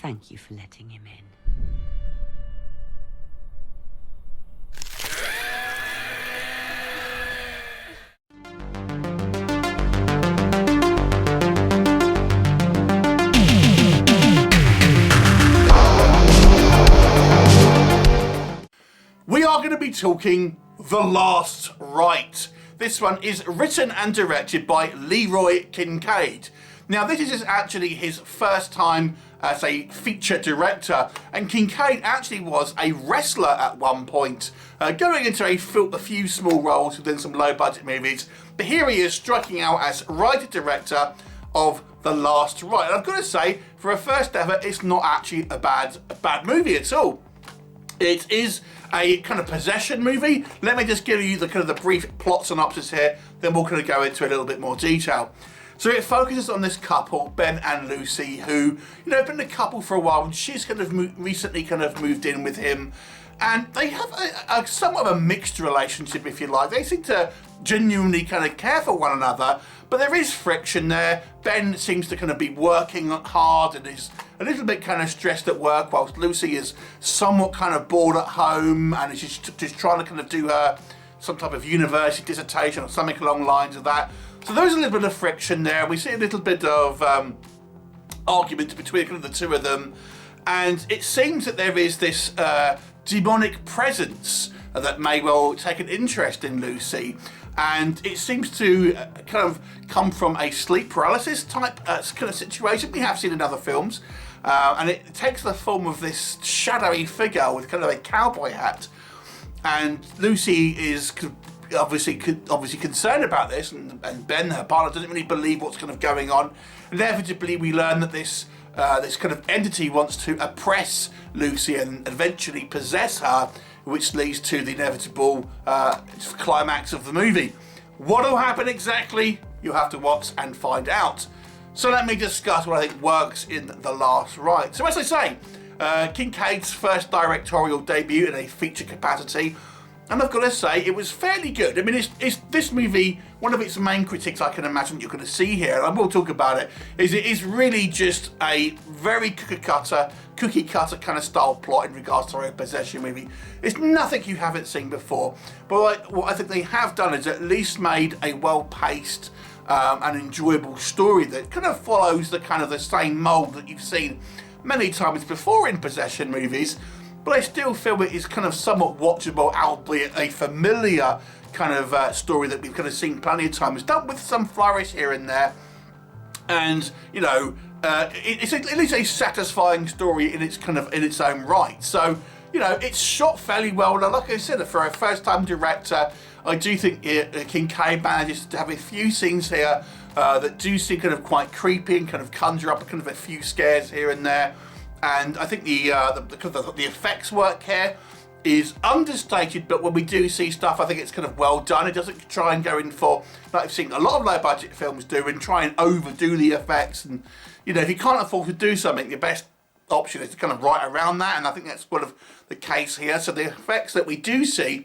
Thank you for letting him in. We are going to be talking The Last Rite. This one is written and directed by Leroy Kincaid. Now, this is actually his first time as a feature director, and Kincaid actually was a wrestler at one point, going into a few small roles within some low-budget movies. But here he is striking out as writer-director of The Last Rite. And I've got to say, for a first ever, it's not actually a bad movie at all. It is a kind of possession movie. Let me just give you the kind of the brief plot synopsis here, then we'll kind of go into a little bit more detail. So it focuses on this couple, Ben and Lucy, who, you know, have been a couple for a while, and she's kind of recently kind of moved in with him, and they have a somewhat of a mixed relationship, if you like. They seem to genuinely kind of care for one another, but there is friction there. Ben seems to kind of be working hard and is a little bit kind of stressed at work, whilst Lucy is somewhat kind of bored at home and is just trying to kind of do her some type of university dissertation or something along the lines of that. So there's a little bit of friction there. We see a little bit of argument between kind of the two of them, and it seems that there is this demonic presence that may well take an interest in Lucy, and it seems to kind of come from a sleep paralysis type kind of situation we have seen in other films, and it takes the form of this shadowy figure with kind of a cowboy hat, and Lucy is obviously concerned about this, and Ben, her partner, doesn't really believe what's kind of going on. Inevitably, we learn that this kind of entity wants to oppress Lucy and eventually possess her, which leads to the inevitable climax of the movie. What will happen exactly? You'll have to watch and find out. So let me discuss what I think works in The Last Rite. So as I say, Kincaid's first directorial debut in a feature capacity, and I've got to say, it was fairly good. I mean, it's this movie, one of its main critiques I can imagine you're going to see here, and I will talk about it, is it is really just a very cookie cutter kind of style plot in regards to a possession movie. It's nothing you haven't seen before, but what I think they have done is at least made a well-paced and enjoyable story that kind of follows the kind of the same mould that you've seen many times before in possession movies. But I still feel it is kind of somewhat watchable, albeit a familiar kind of story that we've kind of seen plenty of times, done with some flourish here and there. And, you know, it's at least a satisfying story in its own right. So, you know, it's shot fairly well. Now, like I said, for a first-time director, I do think Kincaid manages to have a few scenes here that do seem kind of quite creepy and kind of conjure up kind of a few scares here and there. And I think the effects work here is understated, but when we do see stuff, I think it's kind of well done. It doesn't try and go in for, like I've seen a lot of low-budget films do, and try and overdo the effects. And, you know, if you can't afford to do something, your best option is to kind of write around that, and I think that's sort of the case here. So the effects that we do see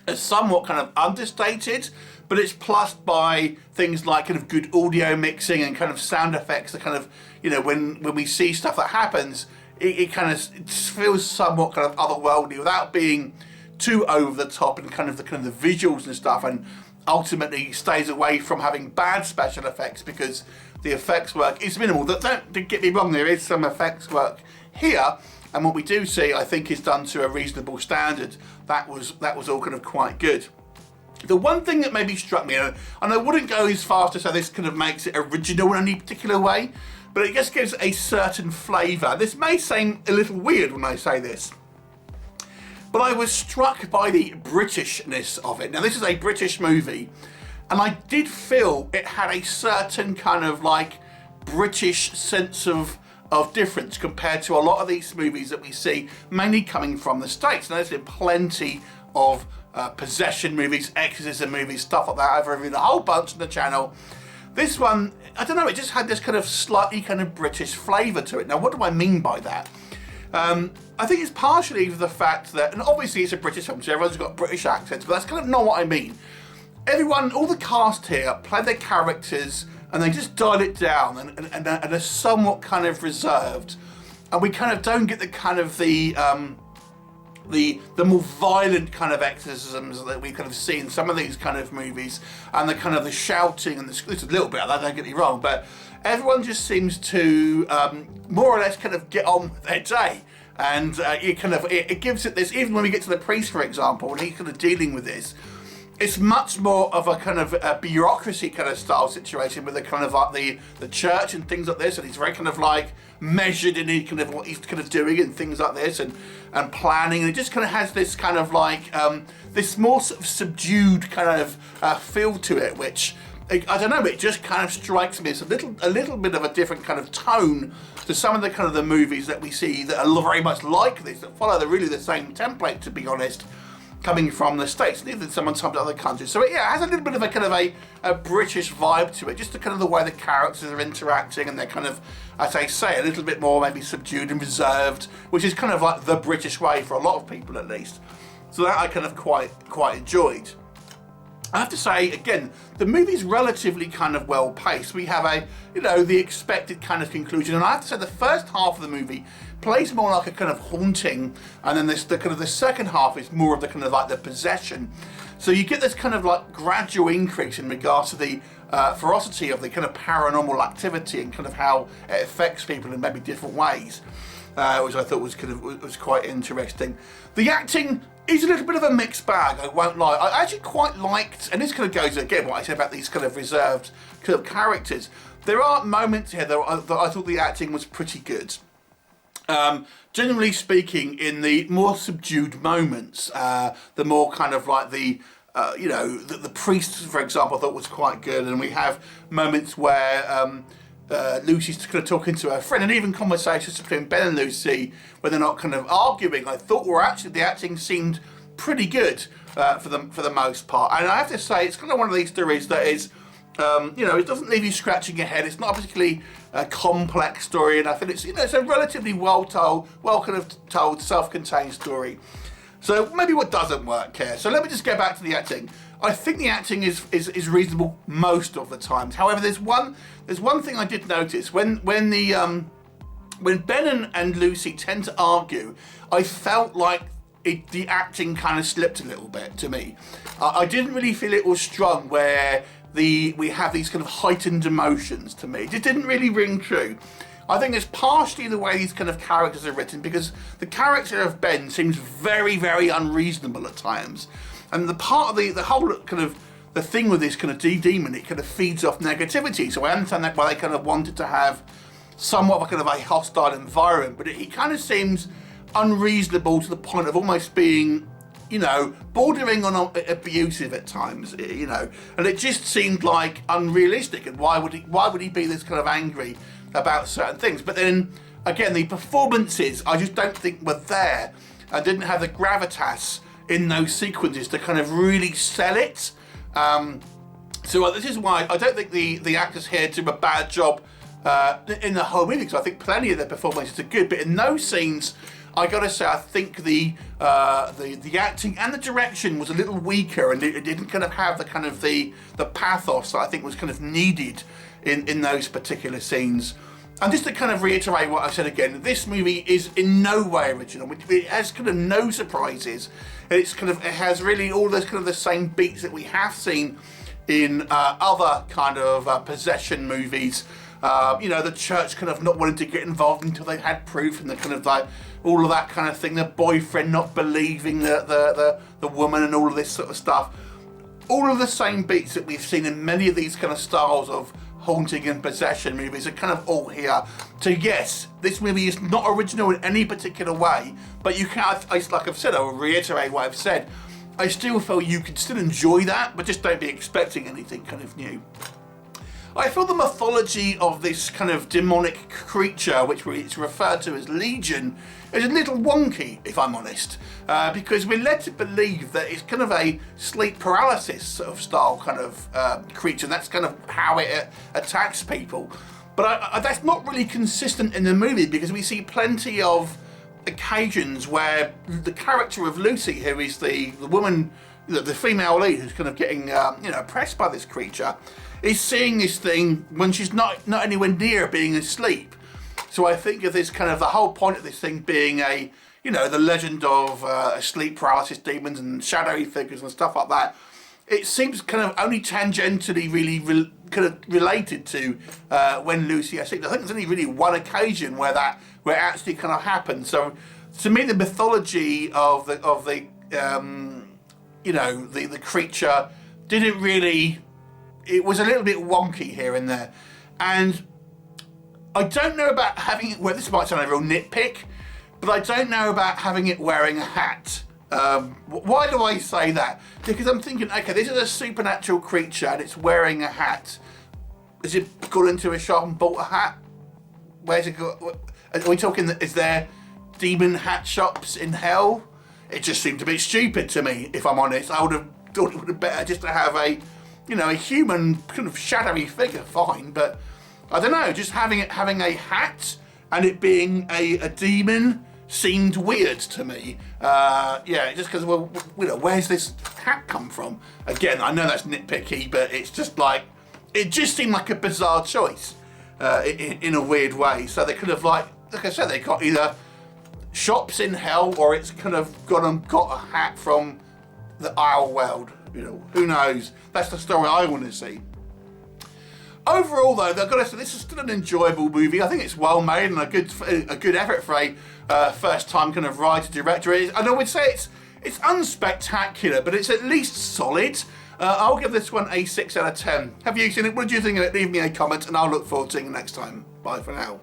are somewhat kind of understated, but it's plussed by things like kind of good audio mixing and kind of sound effects that kind of, you know, when we see stuff that happens, it kind of feels somewhat kind of otherworldly without being too over the top, and kind of the visuals and stuff, and ultimately stays away from having bad special effects because the effects work is minimal. Don't get me wrong, there is some effects work here, and what we do see, I think, is done to a reasonable standard. That was all kind of quite good. The one thing that maybe struck me, and I wouldn't go as far as to say this kind of makes it original in any particular way, but it just gives a certain flavour. This may seem a little weird when I say this, but I was struck by the Britishness of it. Now, this is a British movie, and I did feel it had a certain kind of like British sense of difference compared to a lot of these movies that we see, mainly coming from the States. Now, there's been plenty of possession movies, exorcism movies, stuff like that. I've reviewed a whole bunch on the channel. This one, I don't know, it just had this kind of slightly kind of British flavour to it. Now, what do I mean by that? I think it's partially the fact that, and obviously it's a British film, so everyone's got British accents, but that's kind of not what I mean. Everyone, all the cast here play their characters, and they just dial it down and are somewhat kind of reserved. and we kind of don't get the kind of the more violent kind of exorcisms that we kind of see in some of these kind of movies, and the kind of the shouting and there's a little bit of that, don't get me wrong, but everyone just seems to more or less kind of get on with their day. And it gives it this, even when we get to the priest, for example, and he's kind of dealing with this, it's much more of a kind of a bureaucracy kind of style situation with the kind of like the church and things like this, and he's very kind of like measured in kind of what he's kind of doing and things like this, and planning, and it just kind of has this kind of like this more sort of subdued kind of feel to it, which I don't know, it just kind of strikes me as a little bit of a different kind of tone to some of the kind of the movies that we see that are very much like this, that follow really the same template, to be honest, coming from the States, and even some other countries. So it has a little bit of a kind of a British vibe to it, just the kind of the way the characters are interacting, and they're kind of, as I say, a little bit more maybe subdued and reserved, which is kind of like the British way for a lot of people at least. So that I kind of quite enjoyed. I have to say, again, the movie's relatively kind of well paced. We have the expected kind of conclusion, and I have to say the first half of the movie plays more like a kind of haunting, and then the second half is more of the kind of like the possession. So you get this kind of like gradual increase in regards to the ferocity of the kind of paranormal activity and kind of how it affects people in maybe different ways, which I thought was quite interesting. The acting is a little bit of a mixed bag, I won't lie. I actually quite liked, and this kind of goes again what I said about these kind of reserved kind of characters. There are moments here that I thought the acting was pretty good. Generally speaking, in the more subdued moments, the more kind of like the priest, for example, I thought was quite good, and we have moments where Lucy's kind of talking to her friend, and even conversations between Ben and Lucy when they're not kind of arguing, I thought were actually, the acting seemed pretty good for the most part. And I have to say, it's kind of one of these stories that is, it doesn't leave you scratching your head. It's not a particularly complex story, and I think it's a relatively well told, self-contained story. So maybe what doesn't work here. So let me just go back to the acting. I think the acting is reasonable most of the times. However, there's one thing I did notice when Ben and Lucy tend to argue, I felt like the acting kind of slipped a little bit to me. I didn't really feel it was strong where we have these kind of heightened emotions to me. It just didn't really ring true. I think it's partially the way these kind of characters are written, because the character of Ben seems very, very unreasonable at times. And the part of the whole kind of the thing with this kind of demon, it kind of feeds off negativity. So I understand that why they kind of wanted to have somewhat of a kind of a hostile environment, but it kind of seems unreasonable to the point of almost being, bordering on abusive at times, and it just seemed like unrealistic. And why would he be this kind of angry about certain things? But then again, the performances I just don't think were there, and didn't have the gravitas in those sequences to kind of really sell it. So this is why I don't think the actors here do a bad job in the whole movie, because I think plenty of their performances are good, but in those scenes, I gotta say, I think the acting and the direction was a little weaker, and it didn't kind of have the pathos that I think was kind of needed in those particular scenes. And just to kind of reiterate what I said again, this movie is in no way original. It has kind of no surprises. It has really all those kind of the same beats that we have seen in other kind of possession movies. The church kind of not wanting to get involved until they had proof, and the kind of like all of that kind of thing. The boyfriend not believing the woman, and all of this sort of stuff. All of the same beats that we've seen in many of these kind of styles of haunting and possession movies are kind of all here. So yes, this movie is not original in any particular way, but you can, like I've said, I will reiterate what I've said, I still feel you can still enjoy that, but just don't be expecting anything kind of new. I feel the mythology of this kind of demonic creature, which it's referred to as Legion, is a little wonky, if I'm honest, because we're led to believe that it's kind of a sleep paralysis sort of style kind of creature. That's kind of how it attacks people. But that's not really consistent in the movie, because we see plenty of occasions where the character of Lucy, who is the woman, the female lead, who's kind of getting oppressed by this creature, is seeing this thing when she's not anywhere near being asleep. So I think of this kind of, the whole point of this thing being a, you know, the legend of sleep paralysis demons and shadowy figures and stuff like that. It seems kind of only tangentially really kind of related to when Lucy has sleep. I think there's only really one occasion where it actually kind of happened. So to me, the mythology of the you know, the creature didn't really. It was a little bit wonky here and there, and I don't know about having it. Well, this might sound a real nitpick, but I don't know about having it wearing a hat. Why do I say that? Because I'm thinking, okay, this is a supernatural creature and it's wearing a hat. Has it gone into a shop and bought a hat? Where's it got? Are we talking? Is there demon hat shops in hell? It just seemed a bit stupid to me, if I'm honest. I would have thought it would have been better just to have a, you know, a human kind of shadowy figure, fine. But I don't know, just having a hat and it being a demon seemed weird to me. Yeah, just because, well, you know, where's this hat come from? Again, I know that's nitpicky, but it's just like, it just seemed like a bizarre choice in a weird way. So they could have, like I said, they got either shops in hell or it's kind of got a hat from the Isle world. You know, who knows? That's the story I want to see. Overall, though, I've got to say this is still an enjoyable movie. I think it's well made and a good effort for a first-time kind of writer-director. And I would say it's unspectacular, but it's at least solid. I'll give this one a 6 out of 10. Have you seen it? What did you think of it? Leave me a comment, and I'll look forward to seeing you next time. Bye for now.